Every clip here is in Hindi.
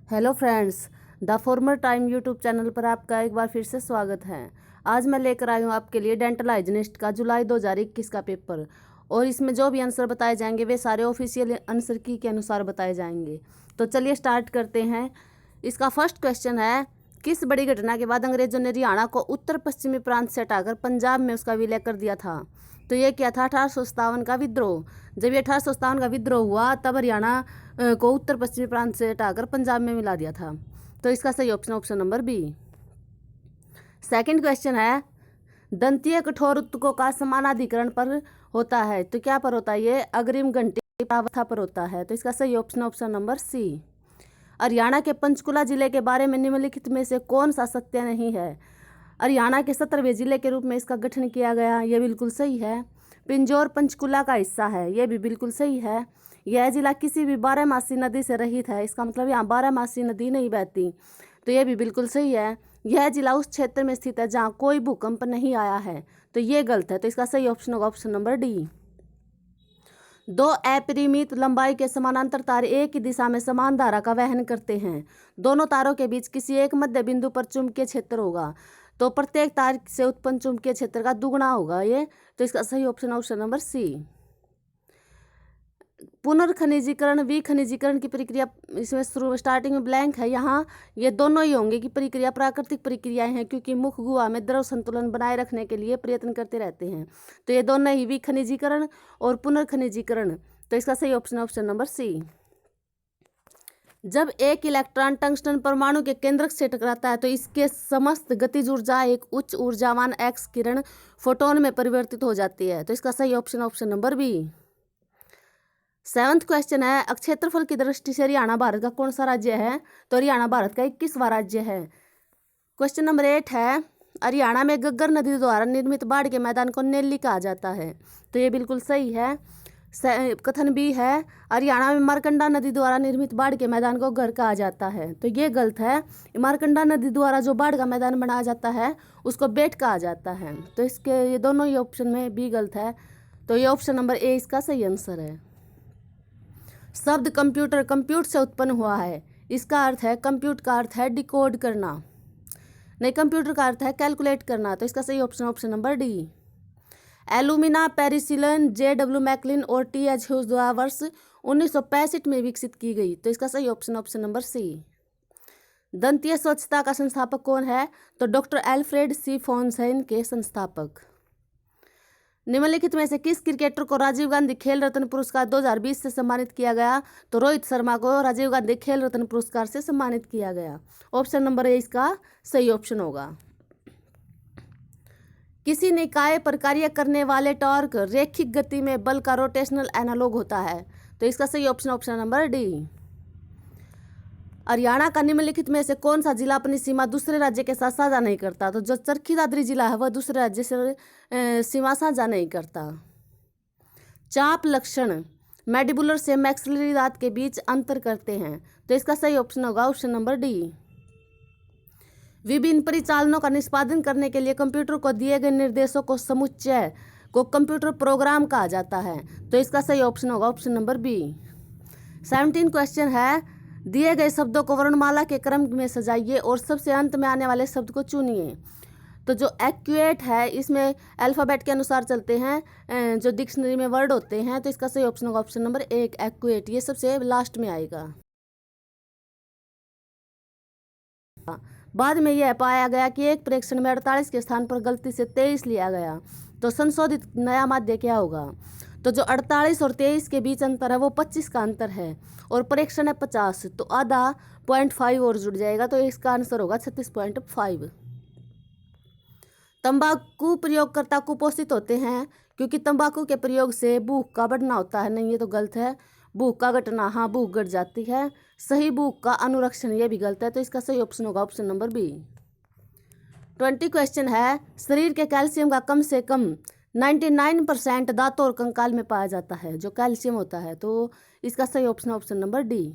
Hello friends, the former time YouTube channel पर आपका एक बार फिर से स्वागत है। आज मैं लेकर आई हूँ आपके लिए डेंटल हाइजीनिस्ट का जुलाई 2021 का पेपर। और इसमें जो भी आंसर बताए जाएंगे वे सारे ऑफिशियल आंसर की के अनुसार बताए जाएंगे। तो चलिए स्टार्ट करते हैं। इसका फर्स्ट क्वेश्चन है, किस बड़ी घटना के बाद अंग्रेजों ने हरियाणा को उत्तर पश्चिमी प्रांत से हटाकर पंजाब में उसका विलय कर दिया था? तो ये क्या था? 1857 का विद्रोह। जब ये 1857 का विद्रोह हुआ तब हरियाणा को उत्तर पश्चिमी प्रांत से हटाकर पंजाब में मिला दिया था। तो इसका सही option number B. Second question है, दंतीय कठोर उत्तकों का समानाधिकरण पर होता है। तो क्या पर होता है? ये अग्रिम घंटी प्रावस्था पर होता है। तो इसका सही ऑप्शन नंबर सी। हरियाणा के पंचकुला जिले के बारे में निम्नलिखित में से कौन सा सत्य नहीं है? हरियाणा के 17वें जिले के रूप में इसका गठन किया गया, यह बिल्कुल सही है। पिंजौर पंचकुला का हिस्सा है, यह भी बिल्कुल सही है। यह जिला किसी भी बारहमासी नदी से रहित है, इसका मतलब यहाँ बारहमासी नदी नहीं बहती, तो यह भी बिल्कुल सही है। यह जिला उस क्षेत्र में स्थित है जहाँ कोई भूकंप नहीं आया है, तो ये गलत है। तो इसका सही ऑप्शन होगा ऑप्शन नंबर डी। दो अपरिमित लंबाई के समानांतर तार एक ही दिशा में समान धारा का वहन करते हैं। दोनों तारों के बीच किसी एक मध्य बिंदु पर चुंबकीय क्षेत्र होगा, तो प्रत्येक तार से उत्पन्न चुंबकीय क्षेत्र का दुगुना होगा ये। तो इसका सही ऑप्शन नंबर सी। पुनर्खनिजीकरण विखनिजीकरण की प्रक्रिया, इसमें स्टार्टिंग में ब्लैंक है, यहाँ ये दोनों ही होंगे कि प्रक्रिया प्राकृतिक प्रक्रियाएं हैं, क्योंकि मुख गुहा में द्रव संतुलन बनाए रखने के लिए प्रयत्न करते रहते हैं। तो ये दोनों ही विखनिजीकरण और पुनर्खनिजीकरण। तो इसका सही ऑप्शन नंबर सी। जब एक इलेक्ट्रॉन टंगस्टन परमाणु के केंद्रक से टकराता है तो इसके समस्त गतिज ऊर्जा एक उच्च ऊर्जावान एक्स किरण फोटोन में परिवर्तित हो जाती है। तो इसका सही option number B. Seventh question है, क्षेत्रफल की दृष्टि से हरियाणा भारत का कौन सा राज्य है? तो हरियाणा भारत का 21वां राज्य है। क्वेश्चन नंबर 8 है, हरियाणा में गग्गर नदी द्वारा निर्मित बाढ़ के मैदान को नेल्ली कहा जाता है। तो ये बिल्कुल सही है। कथन बी है, हरियाणा में मारकंडा नदी द्वारा निर्मित बाढ़ के मैदान को घर कहा जाता है। तो ये गलत है। मारकंडा नदी द्वारा जो बाढ़ का मैदान बनाया जाता है उसको बेट कहा जाता है। तो इसके ये दोनों ही ऑप्शन में बी गलत है। तो ये ऑप्शन नंबर ए इसका सही आंसर है। शब्द कंप्यूटर कंप्यूट से उत्पन्न हुआ है, इसका अर्थ है, कंप्यूट का अर्थ है डिकोड करना, नहीं, कंप्यूटर का अर्थ है कैलकुलेट करना। तो इसका सही option number D. Alumina porcelain JW McLean और TH ह्यूज द्वारा वर्ष 1965 में विकसित की गई। तो इसका सही ऑप्शन नंबर सी। दंतीय स्वच्छता का संस्थापक कौन है? तो डॉक्टर एल्फ्रेड सी फोन्स है इनके संस्थापक। निम्नलिखित में से किस क्रिकेटर को राजीव गांधी खेल रत्न पुरस्कार 2020 से सम्मानित किया गया? तो रोहित शर्मा को राजीव गांधी खेल रत्न पुरस्कार से सम्मानित किया गया। ऑप्शन नंबर ए इसका सही ऑप्शन होगा। किसी निकाय पर कार्य करने वाले टॉर्क रैखिक गति में बल का रोटेशनल एनालॉग होता है। तो इसका सही ऑप्शन नंबर डी। हरियाणा का निम्नलिखित में से कौन सा जिला अपनी सीमा दूसरे राज्य के साथ साझा नहीं करता? तो जो चरखी दादरी जिला है वह दूसरे राज्य से सीमा साझा नहीं करता। चाप लक्षण मैडिबुलर से मैक्सिलरी दांत के बीच अंतर करते हैं। तो इसका सही ऑप्शन होगा ऑप्शन नंबर डी। विभिन्न परिचालनों का निष्पादन करने के लिए कंप्यूटर को दिए गए निर्देशों को समुच्चय को कंप्यूटर प्रोग्राम कहा जाता है। तो इसका सही ऑप्शन होगा ऑप्शन नंबर बी। 17 क्वेश्चन है, दिए गए शब्दों को वर्णमाला के क्रम में सजाइए और सबसे अंत में आने वाले शब्द को चुनिए। तो जो एक्यूएट है इसमें अल्फ़ाबेट के अनुसार चलते हैं, जो डिक्शनरी में वर्ड होते हैं। तो इसका सही ऑप्शन होगा ऑप्शन नंबर एक, एक्यूएट, ये सबसे लास्ट में आएगा। बाद में यह पाया गया कि एक प्रेक्षण में 48 के स्थान पर गलती से 23 लिया गया, तो संशोधित नया माध्य क्या होगा? तो जो 48 और 23 के बीच अंतर है वो 25 का अंतर है, और प्रेक्षण है 50, तो आधा 0.5 और जुड़ जाएगा, तो इसका आंसर होगा 36.5। तंबाकू प्रयोगकर्ता कुपोषित होते हैं क्योंकि तंबाकू के प्रयोग से भूख का बढ़ना होता है, नहीं, ये तो गलत है। भूख का घटना, हाँ, भूख घट जाती है। सही भूख का अनुरक्षण, ये भी गलत है। तो इसका सही ऑप्शन होगा ऑप्शन नंबर बी। 20 क्वेश्चन है, शरीर के कैल्शियम का कम से कम 99% दांतों और कंकाल में पाया जाता है, जो कैल्शियम होता है। तो इसका सही ऑप्शन नंबर डी।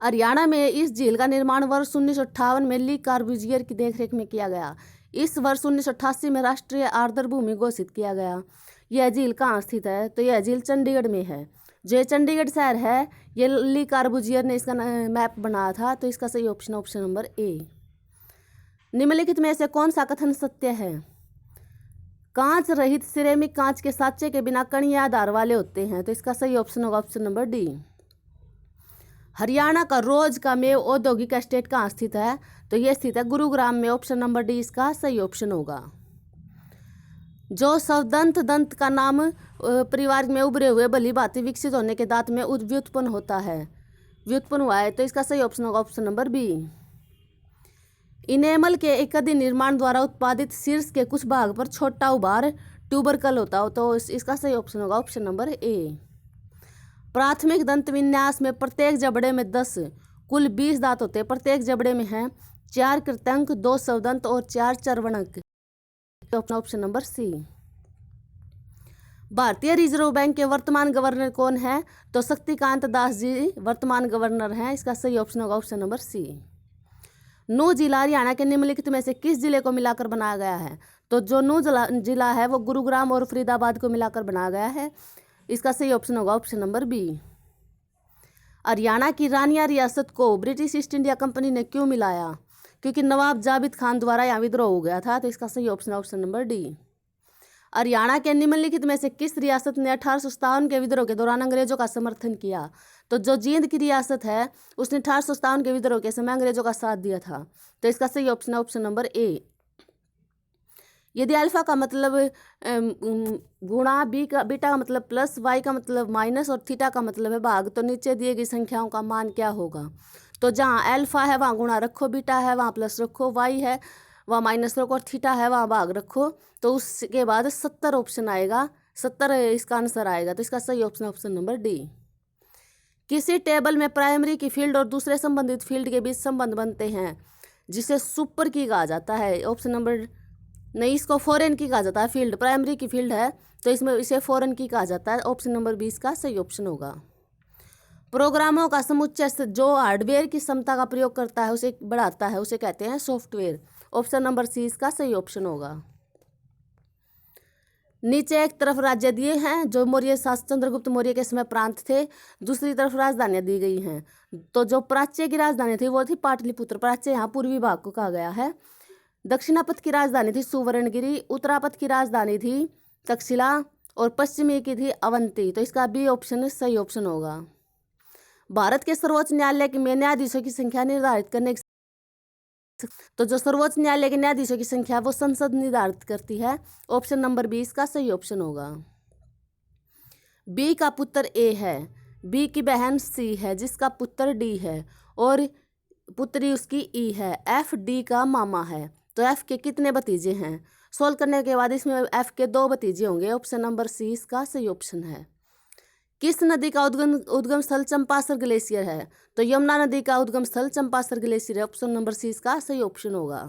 हरियाणा में इस झील का निर्माण वर्ष 1958 में ली कार्बूजियर की देखरेख में किया गया। इस वर्ष 1988 में राष्ट्रीय आर्द्र भूमि घोषित किया गया। यह झील कहाँ स्थित है? तो यह झील चंडीगढ़ में है। जो ये चंडीगढ़ शहर है, ये ली कार्बूजियर ने इसका मैप बनाया था, तो इसका सही ऑप्शन ऑप्शन नंबर ए। निम्नलिखित में से कौन सा कथन सत्य है? कांच रहित सिरेमिक कांच के साँचे के बिना कण या आधार वाले होते हैं, तो इसका सही ऑप्शन होगा ऑप्शन नंबर डी। हरियाणा का रोज का मेव औद्योगिक एस्टेट कहाँ स्थित है? तो ये स्थित है गुरुग्राम में, ऑप्शन नंबर डी इसका सही ऑप्शन होगा। जो सवदंत दंत का नाम परिवार में उभरे हुए भली भांति विकसित होने के दांत में व्युत्पन्न होता है, व्युत्पन्न हुआ है, तो इसका सही ऑप्शन होगा ऑप्शन नंबर बी। इनेमल के एकधि निर्माण द्वारा उत्पादित शीर्ष के कुछ भाग पर छोटा उभार ट्यूबरकल होता हो, तो इसका सही ऑप्शन होगा ऑप्शन नंबर ए। प्राथमिक दंत विन्यास में प्रत्येक जबड़े में 10 कुल 20 दांत होते हैं। प्रत्येक जबड़े में हैं 4 कृतंक, 2 सवदंत और 4 चर्वणक, ऑप्शन नंबर सी। भारतीय रिजर्व बैंक के वर्तमान गवर्नर कौन है? तो शक्तिकांत दास जी वर्तमान गवर्नर हैं, इसका सही ऑप्शन होगा ऑप्शन नंबर सी। नू जिला हरियाणा के निम्नलिखित में से किस जिले को मिलाकर बनाया गया है? तो जो नू जिला है वो गुरुग्राम और फरीदाबाद को मिलाकर बनाया गया है, इसका सही ऑप्शन होगा ऑप्शन नंबर बी। हरियाणा की रानिया रियासत को ब्रिटिश ईस्ट इंडिया कंपनी ने क्यों मिलाया? क्योंकि नवाब जाबिद खान द्वारा यहाँ विद्रोह हो गया था, तो इसका सही option option number D. Haryana के निम्नलिखित में से किस रियासत ने 1857 के विद्रोह के दौरान अंग्रेजों का समर्थन किया? तो जो जींद की रियासत है उसने 1857 के विद्रोह के समय अंग्रेजों का साथ दिया था, तो इसका सही ऑप्शन ऑप्शन नंबर ए। यदि अल्फा का मतलब गुणा, बीटा का मतलब प्लस, वाई का मतलब माइनस और थीटा का मतलब है भाग, तो नीचे दिए गई संख्याओं का मान क्या होगा? तो जहाँ अल्फा है वहाँ गुणा रखो, बीटा है वहाँ प्लस रखो, वाई है वहाँ माइनस रखो और थीटा है वहाँ भाग रखो, तो उसके बाद 70 ऑप्शन आएगा, 70 इसका आंसर आएगा, तो इसका सही ऑप्शन ऑप्शन नंबर डी। किसी टेबल में प्राइमरी की फील्ड और दूसरे संबंधित फील्ड के बीच संबंध बनते हैं जिसे सुपर की कहा जाता है, ऑप्शन नंबर नहीं, इसको फॉरेन की कहा जाता है। फील्ड प्राइमरी की फील्ड है तो इसमें इसे फॉरेन की कहा जाता है, ऑप्शन नंबर 20 का सही ऑप्शन होगा। प्रोग्रामों का समुच्चय जो हार्डवेयर की क्षमता का प्रयोग करता है उसे बढ़ाता है, उसे कहते हैं सॉफ्टवेयर, ऑप्शन नंबर सी इसका सही ऑप्शन होगा। नीचे एक तरफ राज्य दिए हैं जो मौर्य शासक चंद्रगुप्त मौर्य के समय प्रांत थे, दूसरी तरफ राजधानियां दी गई हैं। तो जो प्राच्य की राजधानी थी वो थी पाटलिपुत्र, प्राच्य यहाँ पूर्वी भाग को कहा गया है। दक्षिणापथ की राजधानी थी सुवर्णगिरी, उत्तरापथ की राजधानी थी तक्षशिला और पश्चिमी की थी अवंती, तो इसका बी ऑप्शन सही ऑप्शन होगा। भारत के सर्वोच्च न्यायालय में न्यायाधीशों की संख्या निर्धारित करने तो जो सर्वोच्च न्यायालय के न्यायाधीशों की संख्या वो संसद निर्धारित करती है, ऑप्शन नंबर 20 का सही ऑप्शन होगा। बी का पुत्र ए है, बी की बहन सी है जिसका पुत्र डी है और पुत्री उसकी ई है, एफ डी का मामा है, तो एफ के कितने भतीजे हैं? सोल्व करने के बाद इसमें एफ के 2 भतीजे होंगे, ऑप्शन नंबर सी इसका सही ऑप्शन है। किस नदी का उद्गम स्थल चंपासर ग्लेशियर है? तो यमुना नदी का उद्गम स्थल चंपासर ग्लेशियर है, ऑप्शन नंबर सी इसका सही ऑप्शन होगा।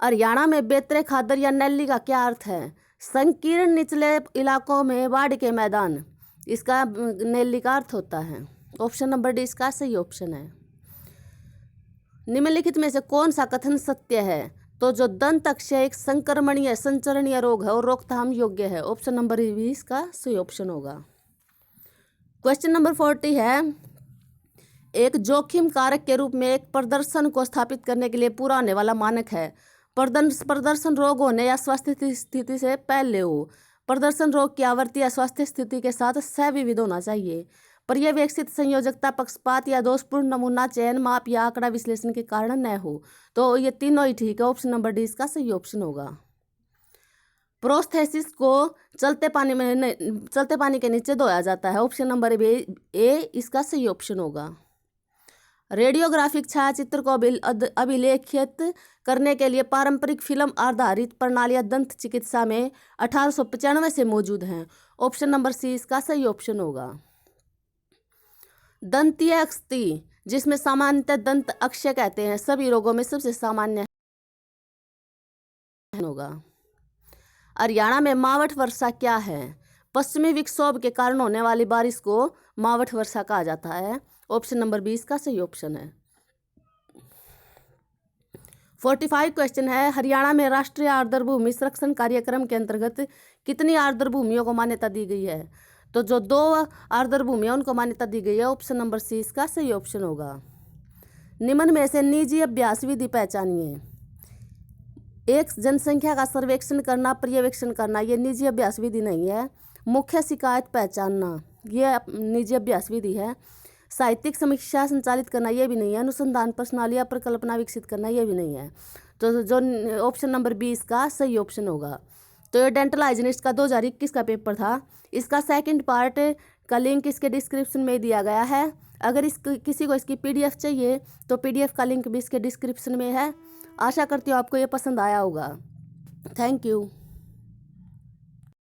हरियाणा में बेतरे खादर या नैली का क्या अर्थ है? संकीर्ण निचले इलाकों में बाढ़ के मैदान, इसका नैली का अर्थ होता है, ऑप्शन नंबर डी इसका सही ऑप्शन है। निम्नलिखित में से कौन सा कथन सत्य है? तो जो दंत अक्षय एक संक्रमणीय संचरणीय रोग है और रोकथाम योग्य है, ऑप्शन नंबर 20 का सही ऑप्शन होगा। क्वेश्चन नंबर 40 है, एक जोखिम कारक के रूप में एक प्रदर्शन को स्थापित करने के लिए पूरा होने वाला मानक है। प्रदर्शन रोग होने या स्वास्थ्य स्थिति से पहले हो। प्रदर्शन रोग की आवृत्ति या स्वास्थ्य स्थिति के साथ सहविविध होना चाहिए। पर्यवेक्षित संयोजकता, पक्षपात या दोषपूर्ण नमूना चयन, माप या आंकड़ा विश्लेषण के कारण न हो, तो ये तीनों ही ठीक है, ऑप्शन नंबर डी इसका सही ऑप्शन होगा। प्रोस्थेसिस को चलते पानी के नीचे धोया जाता है, ऑप्शन नंबर ए इसका सही ऑप्शन होगा। रेडियोग्राफिक छायाचित्र को अभिलेखित करने के लिए पारंपरिक फिल्म आधारित प्रणालियां दंत चिकित्सा में 1895 से मौजूद हैं, ऑप्शन नंबर सी इसका सही ऑप्शन होगा। दंतीय अस्थि, जिसमें सामान्यतः दंत अक्षय कहते हैं, सभी रोगों में सबसे सामान्य होगा। हरियाणा में मावठ वर्षा क्या है? पश्चिमी विक्षोभ के कारण होने वाली बारिश को मावठ वर्षा कहा जाता है, ऑप्शन नंबर 20 का सही ऑप्शन है। 45 क्वेश्चन है, हरियाणा में राष्ट्रीय आर्द्र भूमि संरक्षण कार्यक्रम के अंतर्गत कितनी आर्द्र भूमियों को मान्यता दी गई है? तो जो 2 आर्द्र भूमि है उनको मान्यता दी गई है। ऑप्शन नंबर सी इसका सही ऑप्शन होगा। निम्न में से निजी अभ्यास विधि पहचानिए। एक जनसंख्या का सर्वेक्षण करना, पर्यवेक्षण करना, ये निजी अभ्यास विधि नहीं है। मुख्य शिकायत पहचानना, ये निजी अभ्यास विधि है। साहित्यिक समीक्षा संचालित करना, ये भी नहीं है। अनुसंधान प्रश्नावली या परिकल्पना विकसित करना, ये भी नहीं है। तो जो ऑप्शन नंबर 20 का सही ऑप्शन होगा। तो ये डेंटल हाइजीनिस्ट का 2021 का पेपर था। इसका सेकंड पार्ट का लिंक इसके डिस्क्रिप्शन में दिया गया है। अगर किसी को इसकी PDF चाहिए तो PDF का लिंक भी इसके डिस्क्रिप्शन में है। आशा करती हूँ आपको ये पसंद आया होगा। Thank you.